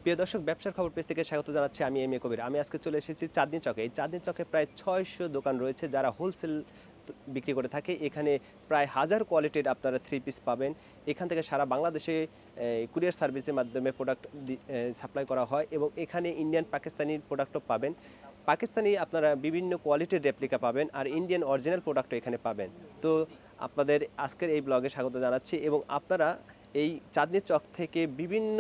প্রিয় দর্শক, ব্যবসার খবর পেজ থেকে স্বাগত জানাচ্ছি। আমি এম এ কবির। আমি আজকে চলে এসেছি চাঁদনী চকে। এই চাঁদনী চকে প্রায় ৬০০ দোকান রয়েছে যারা হোলসেল বিক্রি করে থাকে। এখানে প্রায় ১০০০ কোয়ালিটির আপনারা থ্রি পিস পাবেন। এখান থেকে সারা বাংলাদেশে কুরিয়ার সার্ভিসের মাধ্যমে প্রোডাক্ট সাপ্লাই করা হয় এবং এখানে ইন্ডিয়ান পাকিস্তানি প্রোডাক্টও পাবেন। পাকিস্তানি আপনারা বিভিন্ন কোয়ালিটির রেপ্লিকা পাবেন আর ইন্ডিয়ান অরিজিনাল প্রোডাক্টও এখানে পাবেন। তো আপনাদের আজকের এই ব্লগে স্বাগত জানাচ্ছি এবং আপনারা এই চাঁদনী চক থেকে বিভিন্ন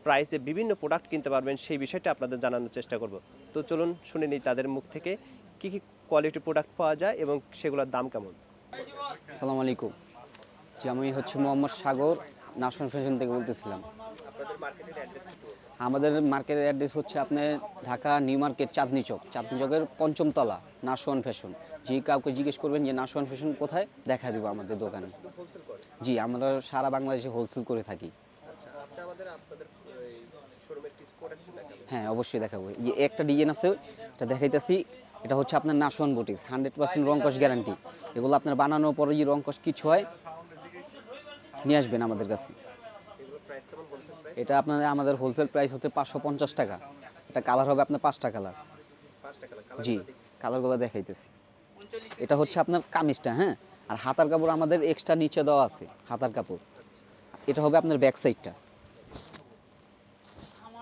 প্রাইসে বিভিন্ন প্রোডাক্ট কিনতে পারবেন সেই বিষয়টা আপনাদের জানানোর চেষ্টা করব। তো চলুন শুনে নিই তাদের মুখ থেকে কী কী কোয়ালিটি প্রোডাক্ট পাওয়া যায় এবং সেগুলোর দাম কেমন। আসসালামু আলাইকুম। জি, আমি হচ্ছে মোহাম্মদ সাগর, নাশন ফ্যাশন থেকে বলতেছিলাম। আমাদের মার্কেটের অ্যাড্রেস হচ্ছে আপনার ঢাকা নিউ মার্কেট চাঁদনী চক, চাঁদনী চকের ৫ম তলা, নাশন ফ্যাশন। যে কাউকে জিজ্ঞেস করবেন যে নাশন ফ্যাশন কোথায়, দেখা দেবো আমাদের দোকানে। জি, আমরা সারা বাংলাদেশে হোলসেল করে থাকি। হ্যাঁ, অবশ্যই দেখাবো। যে একটা ডিজাইন আছে, এটা দেখাইতেছি। এটা হচ্ছে আপনার নাশন বুটিক্স, 100% রংকশ গ্যারান্টি। এগুলো আপনার বানানোর পরে যে রংকশ কিছু হয় নিয়ে আসবেন আমাদের কাছে। এটা আমাদের হোলসেল প্রাইস হচ্ছে ৫৫০ টাকা। এটা কালার হবে আপনার 5টা কালার। জি, কালারগুলো দেখাইতেছি। এটা হচ্ছে আপনার কামিজটা, হ্যাঁ। আর হাতার কাপড় আমাদের এক্সট্রা নিচে দেওয়া আছে, হাতার কাপড়। এটা হবে আপনার ব্যাক সাইডটা।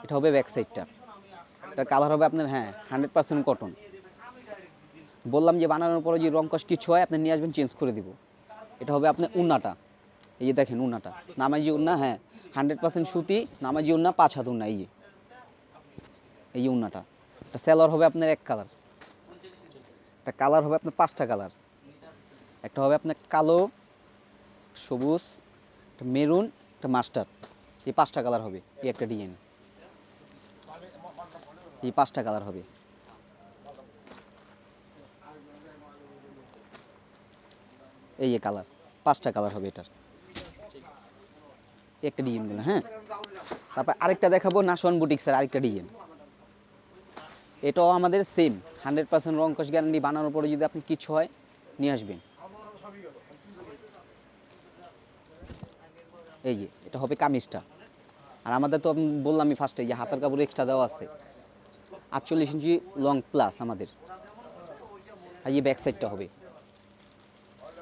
এটা হবে ব্যাক সাইডটা। এটা কালার হবে আপনার, হ্যাঁ, 100% কটন। বললাম যে বানানোর পরে যে রংকশ কিছু হয় আপনি নিয়ে আসবেন, চেঞ্জ করে দিব। এটা হবে আপনার উন্নাটা। এই যে দেখেন উন্নাটা, নামাজি উন্না, হ্যাঁ, 100% সুতি নামাজি উন্না, 5 হাত উন্না। এই যে উন্নাটা। এটা সেলর হবে আপনার এক কালার। একটা কালার হবে আপনার 5টা কালার। একটা হবে আপনার কালো, সবুজ, একটা মেরুন, একটা মাস্টার্ড। এই 5টা কালার হবে এই একটা ডিজাইন। এই 5টা কালার হবে। এই যে কালার, 5টা কালার হবে এটার একটা ডিজাইনগুলো, হ্যাঁ। তারপর আরেকটা দেখাবো নাশওয়ান বুটিক্সের আরেকটা ডিজাইন। এটাও আমাদের সেম 100% রংকশ গ্যারান্টি। বানানোর পরে যদি আপনি কিছু হয় নিয়ে আসবেন। এই যে এটা হবে কামিজটা। আর আমাদের তো বললাম আমি ফার্স্টে যে হাতার কাপড় এক্সট্রা দেওয়া আছে, 48 ইঞ্চি লং প্লাস আমাদের। আর এই ব্যাক সাইডটা হবে,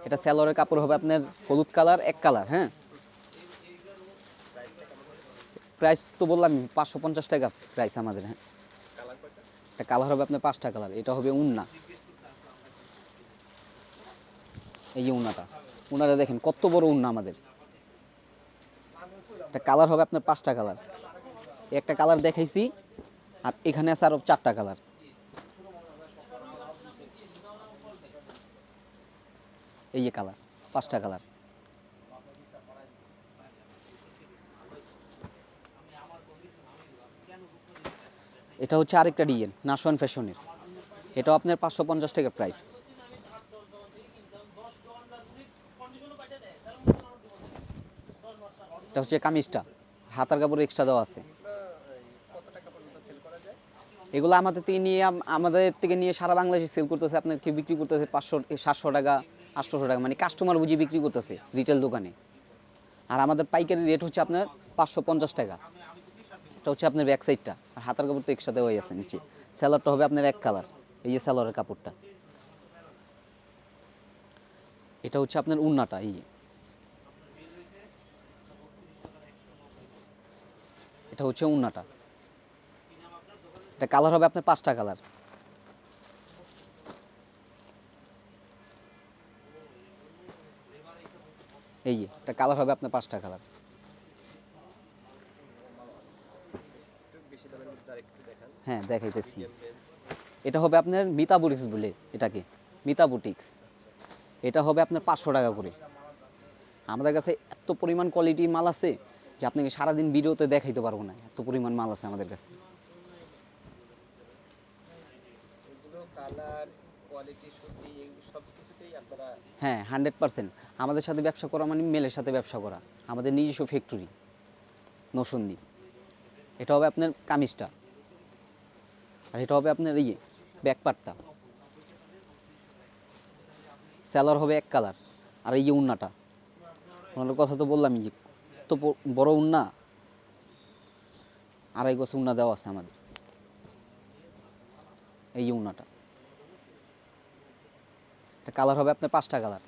এটা স্যালোয়ারের কাপড় হবে আপনার হলুদ কালার, এক কালার, হ্যাঁ। প্রাইস তো বললাম ৫৫০ টাকা প্রাইস আমাদের, হ্যাঁ। এটা কালার হবে আপনার 5টা কালার। এটা হবে উন্না। এই যে উন্নাটা দেখেন কত বড় উন্না আমাদের। এটা কালার হবে আপনার 5টা কালার। একটা কালার দেখাইছি, আর এখানে আছে আরও 4টা কালার। এই যে কালার, 5টা কালার। এটা হচ্ছে আরেকটা ডিজাইন নাশওয়ান ফ্যাশনের। এটাও আপনার 550 টাকা প্রাইস। এটা হচ্ছে কামিজটা, হাতার কাপড় এক্সট্রা দেওয়া আছে। এগুলো আমাদের থেকে নিয়ে সারা বাংলাদেশে সেল করতেছে। আপনার কেউ বিক্রি করতেছে 500 700 টাকা, 800 টাকা, মানে কাস্টমার বুঝে বিক্রি করতেছে রিটেল দোকানে। আর আমাদের পাইকারি রেট হচ্ছে আপনার 550 টাকা। এটা হচ্ছে আপনার ব্যাক সাইডটা। আর হাতার কাপড় তো এক্সট্রা দেওয়াই আছে নিচে। স্যালোয়ারটা হবে আপনার এক কালার। এই যে স্যালোয়ারের কাপড়টা। এটা হচ্ছে আপনার উন্নাটা। এই যে এটা হচ্ছে উন্নাটা। এটা কালার হবে আপনার 5টা কালার। এই যে এটা কালার হবে আপনার 5টা কালার। হ্যাঁ, দেখাইতেছি। এটা হবে আপনার মিতা বুটিক্স বলে, এটাকে মিতা বুটিক্স। এটা হবে আপনার 500 টাকা করে। আমাদের কাছে এত পরিমাণ কোয়ালিটি মাল আছে যে আপনাকে সারাদিন ভিডিওতে দেখাইতে পারবো না, এত পরিমাণ মাল আছে আমাদের কাছে। হ্যাঁ, 100%। আমাদের সাথে ব্যবসা করা মানে মেলের সাথে ব্যবসা করা। আমাদের নিজস্ব ফ্যাক্টরি নরসিংদী। এটা হবে আপনার কামিজটা। আর এটা হবে আপনার এই ব্যাকপার্টটা। স্যালোয়ার হবে এক কালার। আর এই যে উন্নাটা, ওনার কথা তো বললামই যে এত বড় উন্না। আড়াই গজ উন্না দেওয়া আছে আমাদের। এই যে উন্নাটা, এটা কালার হবে আপনার 5টা কালার।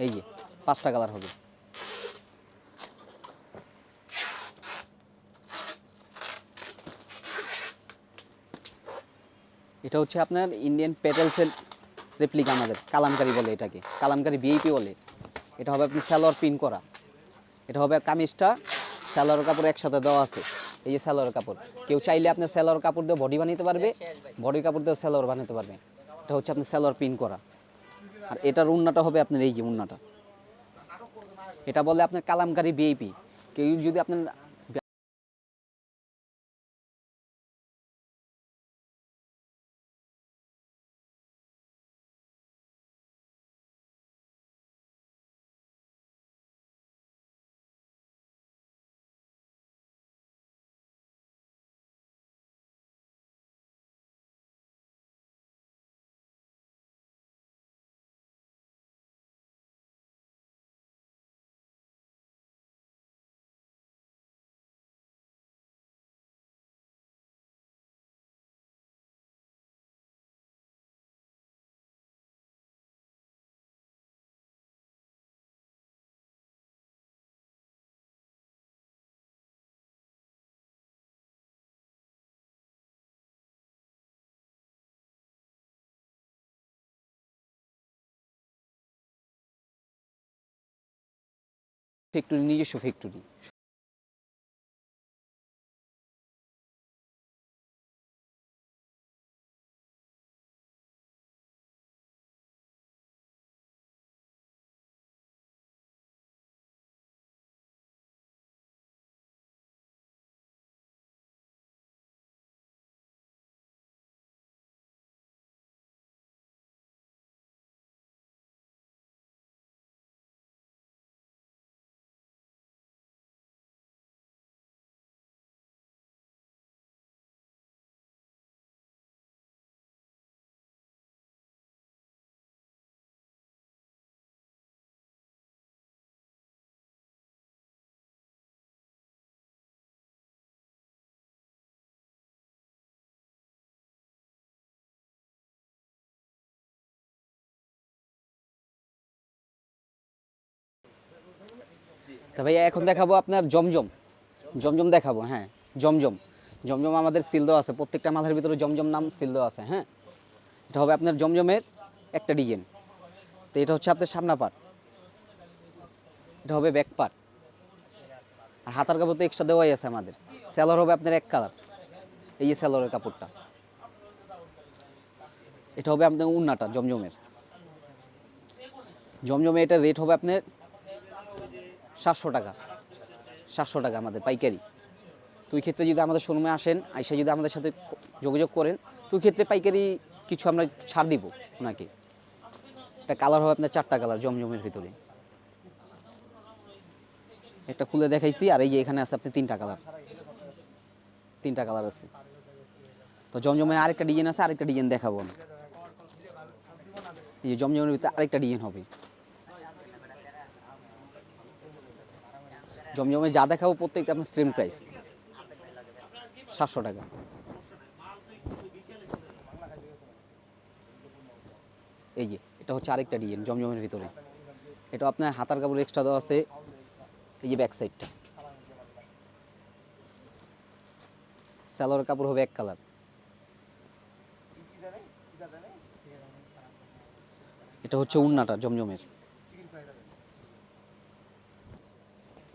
এই যে 5টা কালার হবে। এটা হচ্ছে আপনার ইন্ডিয়ান পেটেলসের রেপ্লিকা, আমাদের কালামকারি বলে এটাকে, কালামকারি ভিআইপি বলে। এটা হবে আপনি সালোয়ার প্রিন্ট করা। এটা হবে কামিজটা সালোয়ার কাপড় একসাথে দেওয়া আছে। এই যে সালোয়ার কাপড়, কেউ চাইলে আপনার সালোয়ার কাপড় দিয়ে বডি বানাতে পারবে, বডির কাপড় দিয়ে সালোয়ার বানাতে পারবে। এটা হচ্ছে আপনার সালোয়ার প্রিন্ট করা। আর এটার উন্নাটা হবে আপনার এই যে উন্নাটা, এটা বলে আপনার কালামকারি ভিআইপি। কেউ যদি আপনার ফ্যাক্টরি, নিজস্ব ফ্যাক্টরি। তা ভাইয়া এখন দেখাবো আপনার জমজম। জমজম দেখাবো, হ্যাঁ জমজম। জমজম আমাদের সিল দেওয়া আছে, প্রত্যেকটা মাথার ভিতরে জমজম নাম সিল দেওয়া আছে। হ্যাঁ, এটা হবে আপনার জমজমের একটা ডিজাইন। তো এটা হচ্ছে আপনার সামনা পার্ট, এটা হবে ব্যাক পার্ট। আর হাতার কাপড় তো এক্সট্রা দেওয়াই আছে আমাদের। স্যালোয়ার হবে আপনার এক কালার, এই যে স্যালোয়ারের কাপড়টা। এটা হবে আপনার উন্নাটা জমজমের। জমজমে এটার রেট হবে আপনার 700 টাকা। 700 টাকা আমাদের পাইকারি। তো ওই ক্ষেত্রে যদি আমাদের শোরুমে আসেন, আইসা যদি আমাদের সাথে যোগাযোগ করেন, তো ওই ক্ষেত্রে পাইকারি কিছু আমরা ছাড় দিব ওনাকে। এটা কালার হবে আপনার 4টা কালার জমজমের ভিতরে। একটা খুলে দেখাইছি, আর এই যে এখানে আছে আপনার 3টা কালার। 3টা কালার আছে। তো জমজমের আরেকটা ডিজাইন আছে, আরেকটা ডিজাইন দেখাবো আমি। এই যে জমজমের ভিতরে আরেকটা ডিজাইন হবে। জমজমে যা দেখাবো প্রত্যেকটা আপনার সেম প্রাইস, 700 টাকা। এই যে এটা হচ্ছে আরেকটা ডিজাইন জমজমের ভিতরে। এটা আপনার হাতার কাপড় এক্সট্রা দেওয়া আছে। এই যে ব্যাক সাইডটা, সালোয়ার কাপড় হবে এক কালার। এটা হচ্ছে উন্নাটা জমজমের।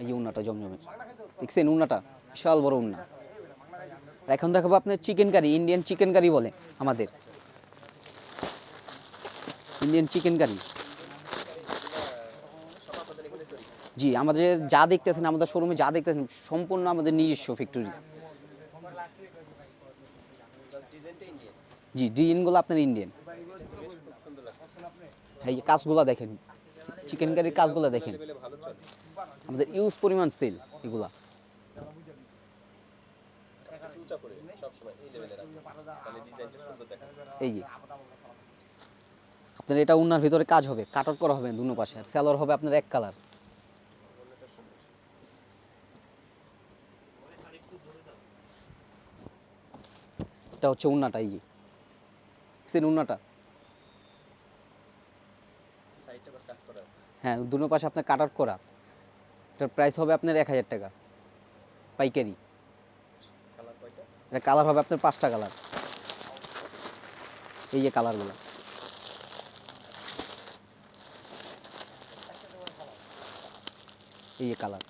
এই যে উন্নাটা জমজমের, দেখছেন উন্নাটা বিশাল বড় উন্না। এখন দেখাবো আপনার chicken curry, Indian chicken curry বলে আমাদের, ইন্ডিয়ান চিকেন কারি। জি, আমাদের যা দেখতেছেন, আমাদের শোরুমে যা দেখতেছেন সম্পূর্ণ আমাদের নিজস্ব ফ্যাক্টরি। জি, ডিজাইনগুলো আপনার ইন্ডিয়ান। এই যে কাজগুলো দেখেন, চিকেন কারির কাজগুলো দেখেন, আমাদের ইউজ পরিমাণ সেল এগুলা। এই যে আপনার এটা উন্নার ভিতরে কাজ হবে, কাট আউট করা হবে দুনো পাশে, আর স্যালোর হবে আপনার এক কালার। এটা হচ্ছে উন্নাটা, এই যে দেখছেন উন্নাটা, হ্যাঁ দুনো পাশে আপনার কাট আউট করা। এটার প্রাইস হবে আপনার 1000 টাকা পাইকারি। এটা কালার হবে আপনার 5টা কালার, এই যে কালারগুলো, এই যে কালার।